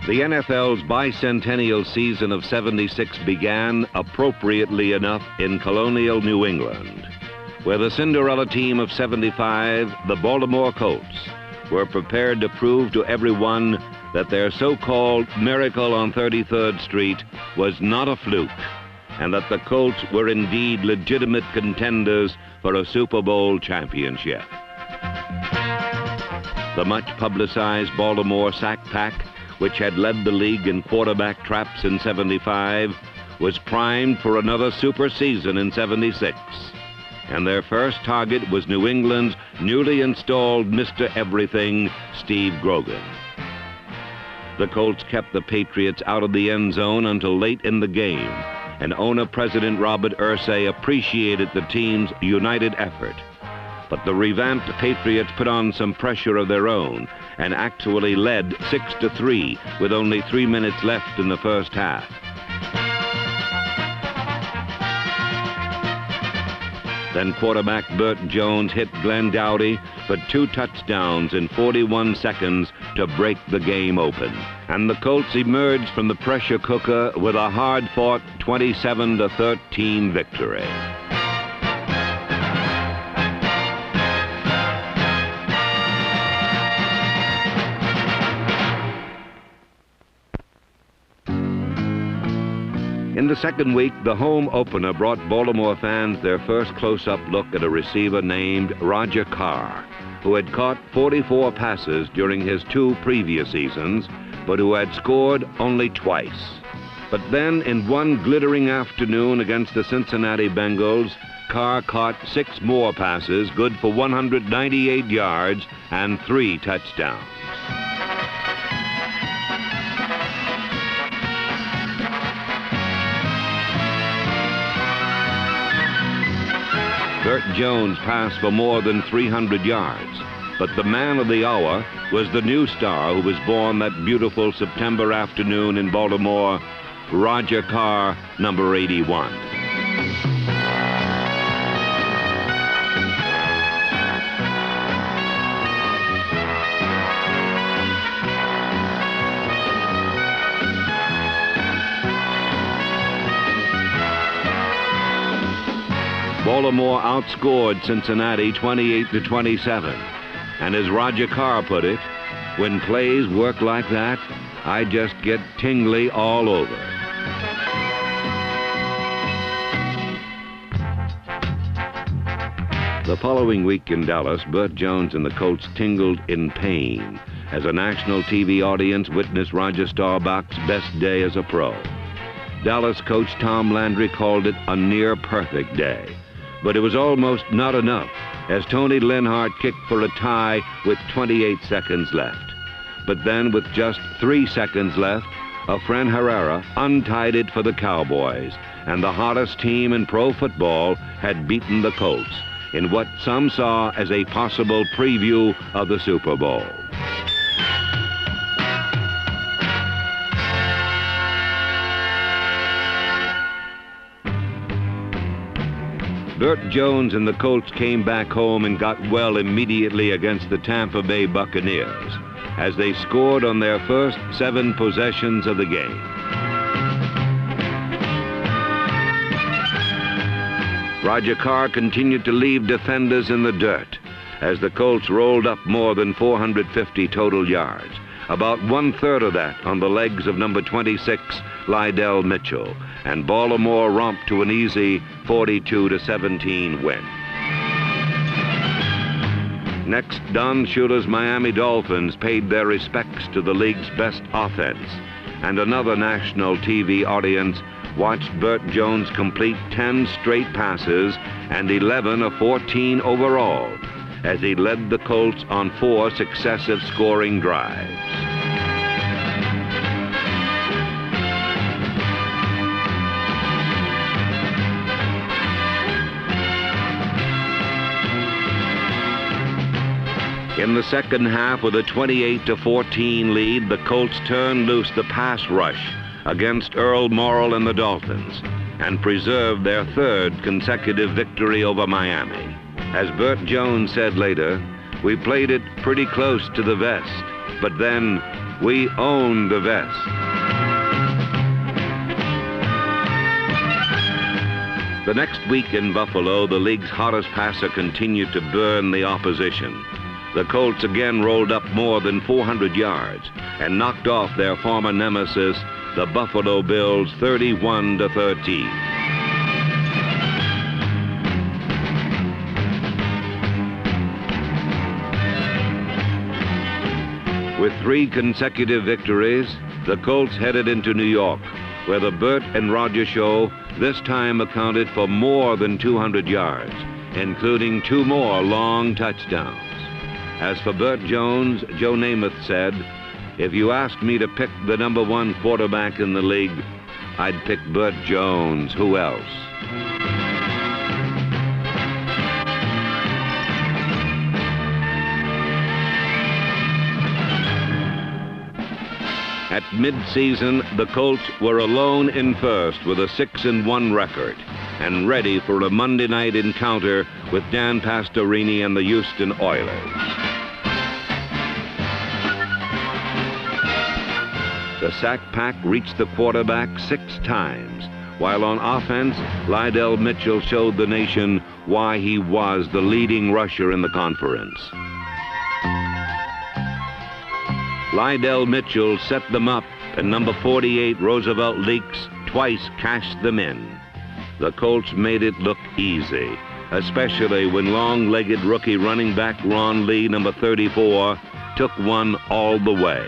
The NFL's bicentennial season of '76 began, appropriately enough, in colonial New England, where the Cinderella team of '75, the Baltimore Colts, were prepared to prove to everyone that their so-called miracle on 33rd Street was not a fluke, and that the Colts were indeed legitimate contenders for a Super Bowl championship. The much-publicized Baltimore Sack Pack, which had led the league in quarterback traps in '75, was primed for another super season in '76. And their first target was New England's newly installed Mr. Everything, Steve Grogan. The Colts kept the Patriots out of the end zone until late in the game, and owner-president Robert Irsay appreciated the team's united effort. But the revamped Patriots put on some pressure of their own and actually led 6-3 with only 3 minutes left in the first half. Then quarterback Burt Jones hit Glenn Dowdy for 2 touchdowns in 41 seconds to break the game open. And the Colts emerged from the pressure cooker with a hard-fought 27-13 victory. In the second week, the home opener brought Baltimore fans their first close-up look at a receiver named Roger Carr, who had caught 44 passes during his 2 previous seasons, but who had scored only twice. But then, in one glittering afternoon against the Cincinnati Bengals, Carr caught 6 more passes, good for 198 yards and 3 touchdowns. Burt Jones passed for more than 300 yards, but the man of the hour was the new star who was born that beautiful September afternoon in Baltimore, Roger Carr, number 81. Baltimore outscored Cincinnati 28-27. And as Roger Carr put it, when plays work like that, I just get tingly all over. The following week in Dallas, Burt Jones and the Colts tingled in pain as a national TV audience witnessed Roger Staubach's best day as a pro. Dallas coach Tom Landry called it a near-perfect day. But it was almost not enough, as Tony Linhart kicked for a tie with 28 seconds left. But then, with just 3 seconds left, a Fran Herrera untied it for the Cowboys, and the hottest team in pro football had beaten the Colts in what some saw as a possible preview of the Super Bowl. Burt Jones and the Colts came back home and got well immediately against the Tampa Bay Buccaneers as they scored on their first 7 possessions of the game. Roger Carr continued to leave defenders in the dirt as the Colts rolled up more than 450 total yards, about 1/3 of that on the legs of number 26, Lydell Mitchell, and Baltimore romped to an easy 42-17 win. Next, Don Shula's Miami Dolphins paid their respects to the league's best offense, and another national TV audience watched Burt Jones complete 10 straight passes and 11 of 14 overall, as he led the Colts on 4 successive scoring drives. In the second half, with a 28-14 lead, the Colts turned loose the pass rush against Earl Morrall and the Dolphins and preserved their 3rd consecutive victory over Miami. As Burt Jones said later, we played it pretty close to the vest, but then We owned the vest. The next week in Buffalo, the league's hottest passer continued to burn the opposition. The Colts again rolled up more than 400 yards and knocked off their former nemesis, the Buffalo Bills, 31-13. With 3 consecutive victories, the Colts headed into New York, where the Burt and Roger show this time accounted for more than 200 yards, including 2 more long touchdowns. As for Burt Jones, Joe Namath said, "If you asked me to pick the #1 quarterback in the league, I'd pick Burt Jones. Who else?" At mid-season, the Colts were alone in first with a 6-1 record and ready for a Monday night encounter with Dan Pastorini and the Houston Oilers. The sack pack reached the quarterback 6 times, while on offense, Lydell Mitchell showed the nation why he was the leading rusher in the conference. Lydell Mitchell set them up, and number 48, Roosevelt Leaks, twice cashed them in. The Colts made it look easy, especially when long-legged rookie running back Ron Lee, number 34, took one all the way.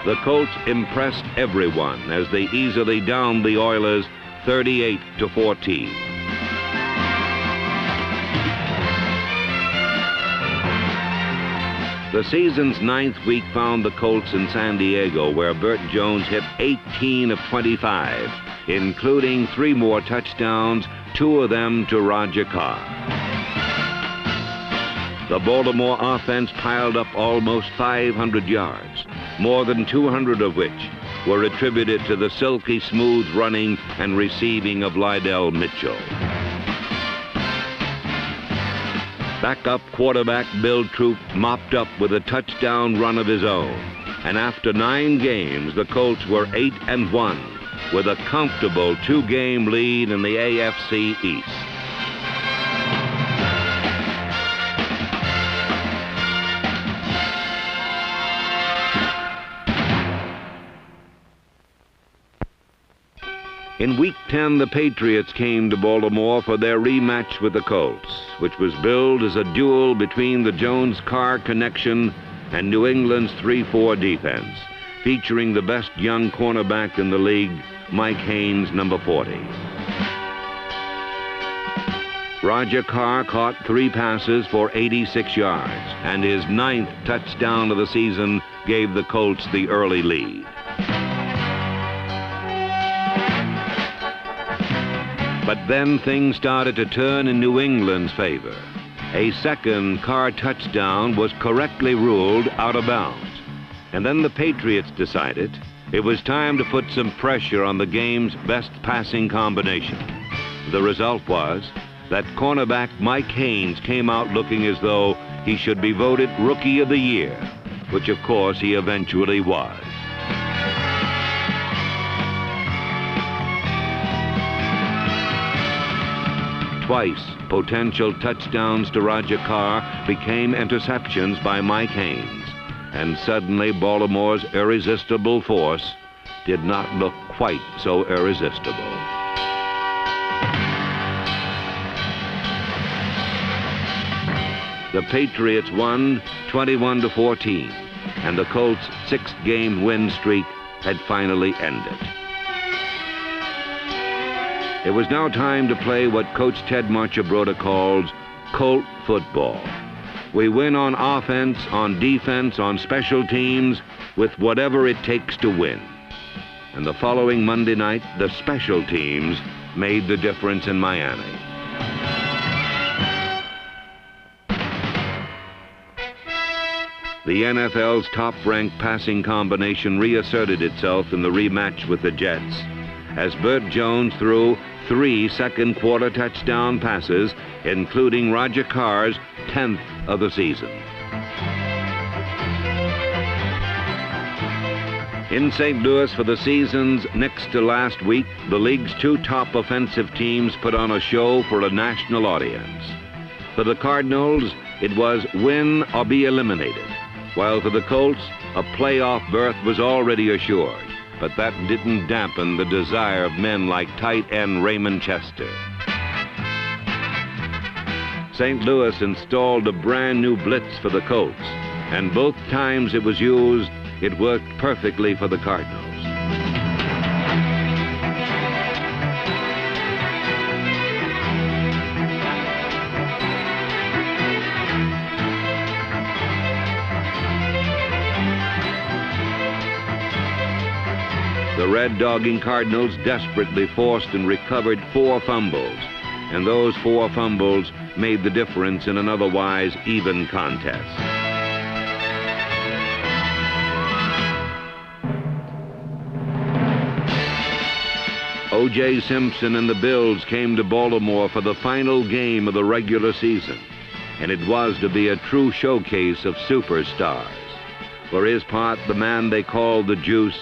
The Colts impressed everyone as they easily downed the Oilers 38-14. The season's 9th week found the Colts in San Diego, where Burt Jones hit 18 of 25, including 3 more touchdowns, 2 of them to Roger Carr. The Baltimore offense piled up almost 500 yards, more than 200 of which were attributed to the silky smooth running and receiving of Lydell Mitchell. Backup quarterback Bill Troop mopped up with a touchdown run of his own. And after 9 games, the Colts were 8-1 with a comfortable 2-game lead in the AFC East. In Week 10, the Patriots came to Baltimore for their rematch with the Colts, which was billed as a duel between the Jones-Carr connection and New England's 3-4 defense, featuring the best young cornerback in the league, Mike Haynes, number 40. Roger Carr caught 3 passes for 86 yards, and his 9th touchdown of the season gave the Colts the early lead. But then things started to turn in New England's favor. A second Carr touchdown was correctly ruled out of bounds. And then the Patriots decided it was time to put some pressure on the game's best passing combination. The result was that cornerback Mike Haynes came out looking as though he should be voted Rookie of the Year, which of course he eventually was. Twice, potential touchdowns to Roger Carr became interceptions by Mike Haynes, and suddenly Baltimore's irresistible force did not look quite so irresistible. The Patriots won 21-14, and the Colts' 6-game win streak had finally ended. It was now time to play what Coach Ted Marchibroda calls Colt football. We win on offense, on defense, on special teams, with whatever it takes to win. And the following Monday night, the special teams made the difference in Miami. The NFL's top-ranked passing combination reasserted itself in the rematch with the Jets, as Burt Jones threw 3 second-quarter touchdown passes, including Roger Carr's 10th of the season. In St. Louis for the season's next to last week, the league's 2 top offensive teams put on a show for a national audience. For the Cardinals, it was win or be eliminated, while for the Colts, a playoff berth was already assured. But that didn't dampen the desire of men like tight end Raymond Chester. St. Louis installed a brand new blitz for the Colts, and both times it was used, it worked perfectly for the Cardinals. The red-dogging Cardinals desperately forced and recovered 4 fumbles, and those 4 fumbles made the difference in an otherwise even contest. O.J. Simpson and the Bills came to Baltimore for the final game of the regular season, and it was to be a true showcase of superstars. For his part, the man they called the Juice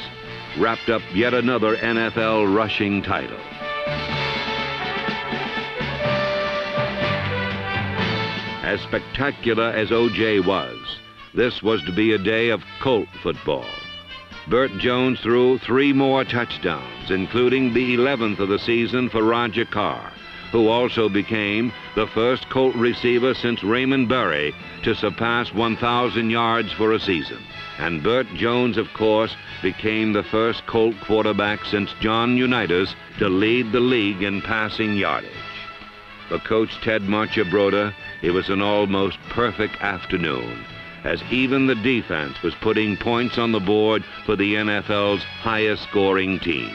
wrapped up yet another NFL rushing title. As spectacular as O.J. was, this was to be a day of Colt football. Burt Jones threw 3 more touchdowns, including the 11th of the season for Roger Carr, who also became the first Colt receiver since Raymond Berry to surpass 1,000 yards for a season. And Burt Jones, of course, became the first Colt quarterback since John Unitas to lead the league in passing yardage. For Coach Ted Marchibroda, it was an almost perfect afternoon, as even the defense was putting points on the board for the NFL's highest-scoring team.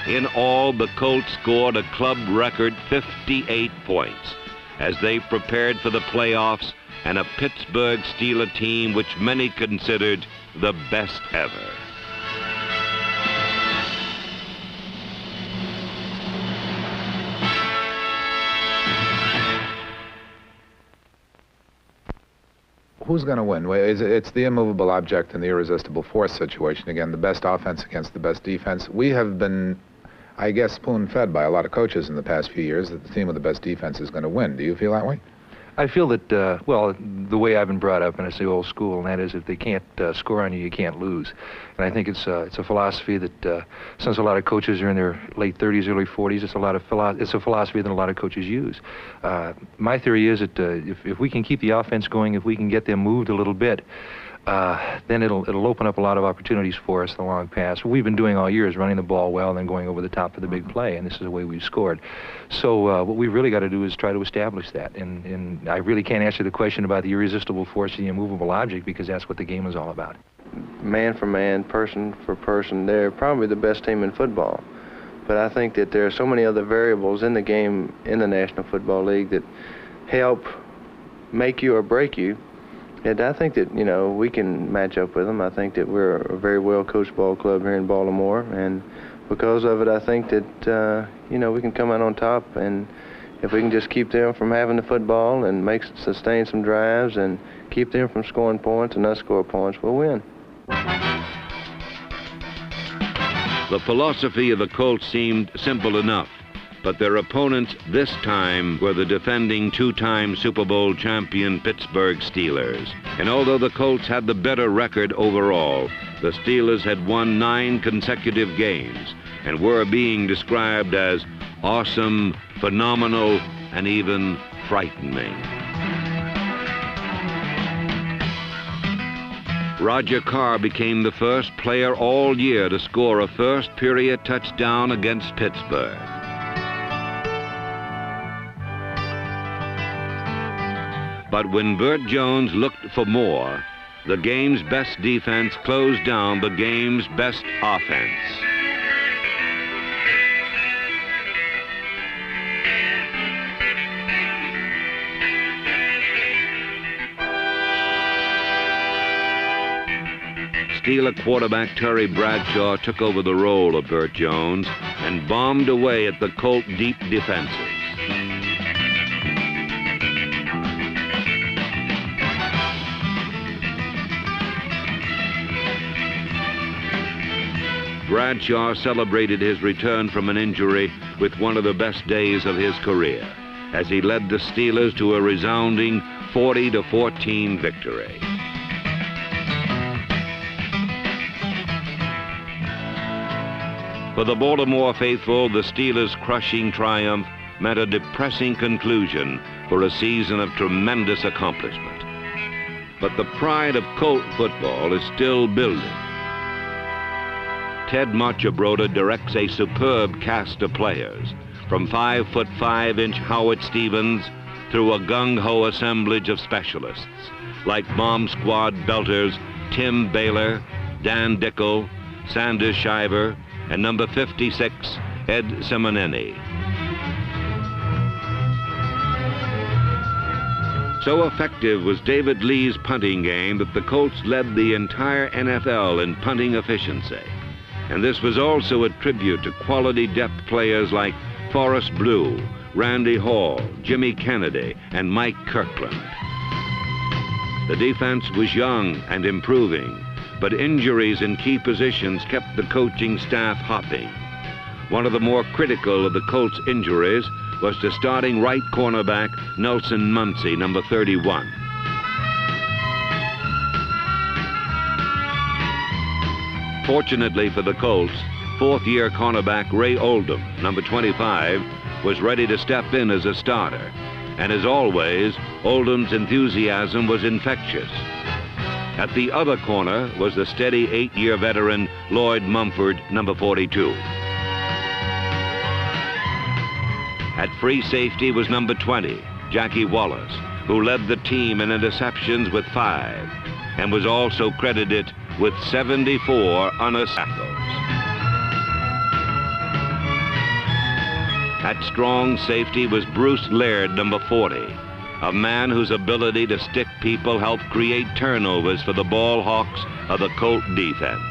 In all, the Colts scored a club record 58 points as they prepared for the playoffs and a Pittsburgh Steelers team which many considered the best ever. Who's going to win? It's the immovable object and the irresistible force situation. Again, the best offense against the best defense. We have been, I guess, spoon-fed by a lot of coaches in the past few years that the team with the best defense is going to win. Do you feel that way? I feel that, well, the way I've been brought up, and it's the old school, and that is if they can't score on you, you can't lose. And I think it's a philosophy that, since a lot of coaches are in their late 30s, early 40s, it's a philosophy that a lot of coaches use. My theory is that if we can keep the offense going, if we can get them moved a little bit, then it'll open up a lot of opportunities for us in the long pass. What we've been doing all year is running the ball well and then going over the top for the big play, and this is the way we've scored. So what we've really got to do is try to establish that. And I really can't answer the question about the irresistible force of the immovable object, because that's what the game is all about. Man for man, person for person, they're probably the best team in football. But I think that there are so many other variables in the game in the National Football League that help make you or break you. And I think that, you know, we can match up with them. I think that we're a very well-coached ball club here in Baltimore, and because of it, I think that, you know, we can come out on top, and if we can just keep them from having the football and sustain some drives and keep them from scoring points and us score points, we'll win. The philosophy of the Colts seemed simple enough, but their opponents this time were the defending 2-time Super Bowl champion Pittsburgh Steelers. And although the Colts had the better record overall, the Steelers had won 9 consecutive games and were being described as awesome, phenomenal, and even frightening. Roger Carr became the first player all year to score a first-period touchdown against Pittsburgh. But when Burt Jones looked for more, the game's best defense closed down the game's best offense. Steeler quarterback Terry Bradshaw took over the role of Burt Jones and bombed away at the Colt deep defenses. Bradshaw celebrated his return from an injury with one of the best days of his career as he led the Steelers to a resounding 40-14 victory. For the Baltimore faithful, the Steelers' crushing triumph meant a depressing conclusion for a season of tremendous accomplishment. But the pride of Colt football is still building. Ted Marchibroda directs a superb cast of players, from 5'5" Howard Stevens through a gung-ho assemblage of specialists like bomb squad belters Tim Baylor, Dan Dickel, Sanders Shiver, and number 56, Ed Simonini. So effective was David Lee's punting game that the Colts led the entire NFL in punting efficiency. And this was also a tribute to quality depth players like Forrest Blue, Randy Hall, Jimmy Kennedy, and Mike Kirkland. The defense was young and improving, but injuries in key positions kept the coaching staff hopping. One of the more critical of the Colts' injuries was to starting right cornerback Nelson Muncy, number 31. Fortunately for the Colts, fourth-year cornerback Ray Oldham, number 25, was ready to step in as a starter. And as always, Oldham's enthusiasm was infectious. At the other corner was the steady 8-year veteran Lloyd Mumford, number 42. At free safety was number 20, Jackie Wallace, who led the team in interceptions with 5, and was also credited with 74 unassisted tackles. At strong safety was Bruce Laird, number 40, a man whose ability to stick people helped create turnovers for the ball hawks of the Colt defense.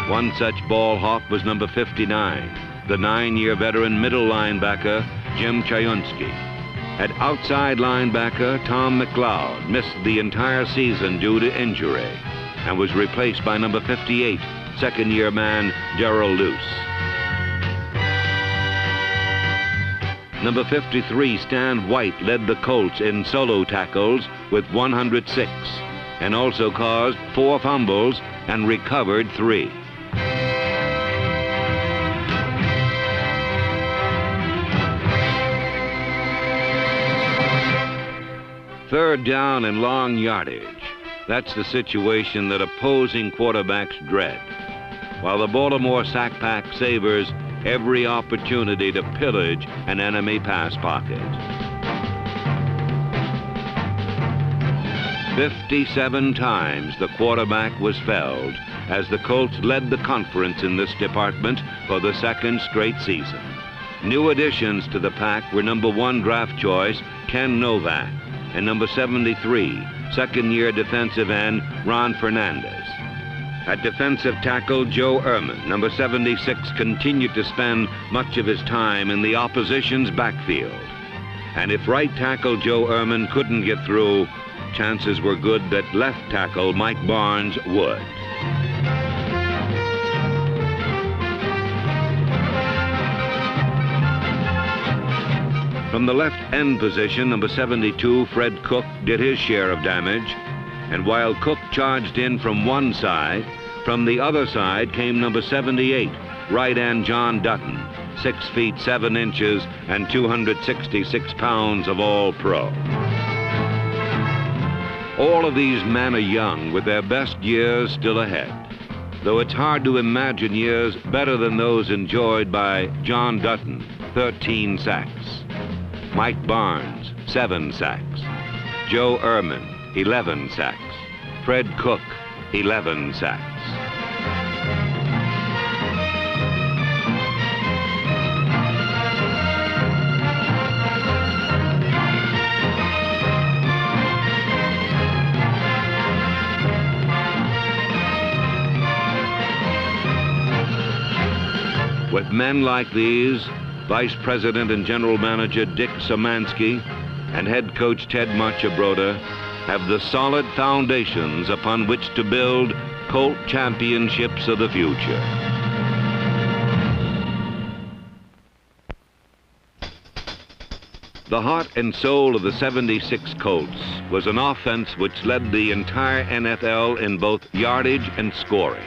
One such ball hawk was number 59, the 9-year veteran middle linebacker Jim Chayunsky. At outside linebacker, Tom McLeod missed the entire season due to injury and was replaced by number 58, second-year man Gerald Luce. Number 53, Stan White, led the Colts in solo tackles with 106 and also caused 4 fumbles and recovered 3. Third down and long yardage. That's the situation that opposing quarterbacks dread, while the Baltimore Sack Pack savors every opportunity to pillage an enemy pass pocket. 57 times the quarterback was felled as the Colts led the conference in this department for the second straight season. New additions to the pack were number 1 draft choice Ken Novak and number 73, second-year defensive end Ron Fernandez. At defensive tackle, Joe Ehrman, number 76, continued to spend much of his time in the opposition's backfield. And if right tackle Joe Ehrman couldn't get through, chances were good that left tackle Mike Barnes would. From the left end position, number 72, Fred Cook, did his share of damage. And while Cook charged in from one side, from the other side came number 78, right end John Dutton, 6 feet 7 inches and 266 pounds of All-Pro. All of these men are young with their best years still ahead, though it's hard to imagine years better than those enjoyed by John Dutton, 13 sacks. Mike Barnes, 7 sacks. Joe Ehrman, 11 sacks. Fred Cook, 11 sacks. With men like these, Vice President and General Manager Dick Szymanski and head coach Ted Marchibroda have the solid foundations upon which to build Colt championships of the future. The heart and soul of the '76 Colts was an offense which led the entire NFL in both yardage and scoring.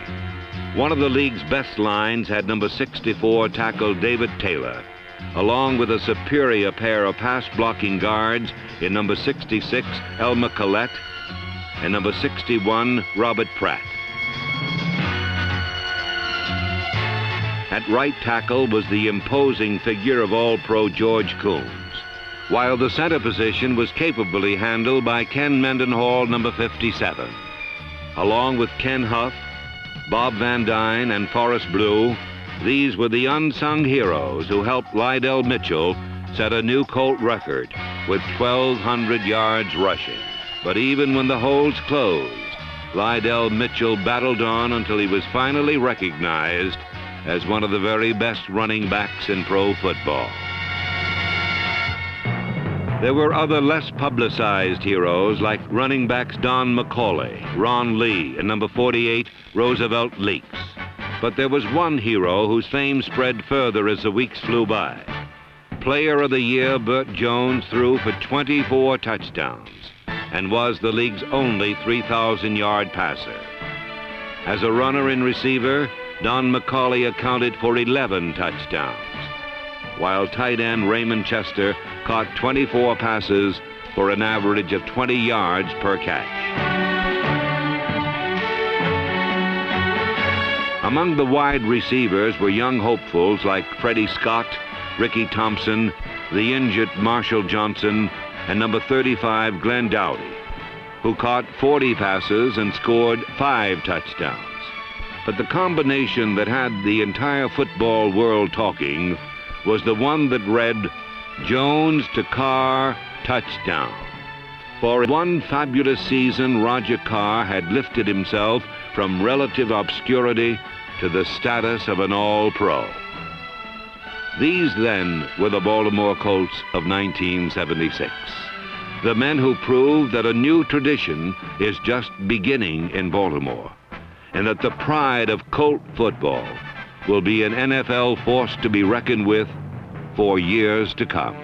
One of the league's best lines had number 64 tackle David Taylor, along with a superior pair of pass-blocking guards in number 66 Elmer Collette and number 61 Robert Pratt. At right tackle was the imposing figure of All-Pro George Coombs, while the center position was capably handled by Ken Mendenhall, number 57. Along with Ken Huff, Bob Van Dyne, and Forrest Blue, these were the unsung heroes who helped Lydell Mitchell set a new Colt record with 1,200 yards rushing. But even when the holes closed, Lydell Mitchell battled on until he was finally recognized as one of the very best running backs in pro football. There were other less publicized heroes like running backs Don McCauley, Ron Lee, and number 48 Roosevelt Leaks. But there was one hero whose fame spread further as the weeks flew by. Player of the Year Burt Jones threw for 24 touchdowns and was the league's only 3,000-yard passer. As a runner and receiver, Don McCauley accounted for 11 touchdowns, while tight end Raymond Chester caught 24 passes for an average of 20 yards per catch. Among the wide receivers were young hopefuls like Freddie Scott, Ricky Thompson, the injured Marshall Johnson, and number 35 Glenn Dowdy, who caught 40 passes and scored 5 touchdowns. But the combination that had the entire football world talking was the one that read Jones to Carr touchdown. For one fabulous season, Roger Carr had lifted himself from relative obscurity to the status of an All-Pro. These then were the Baltimore Colts of 1976. The men who proved that a new tradition is just beginning in Baltimore, and that the pride of Colt football will be an NFL force to be reckoned with for years to come.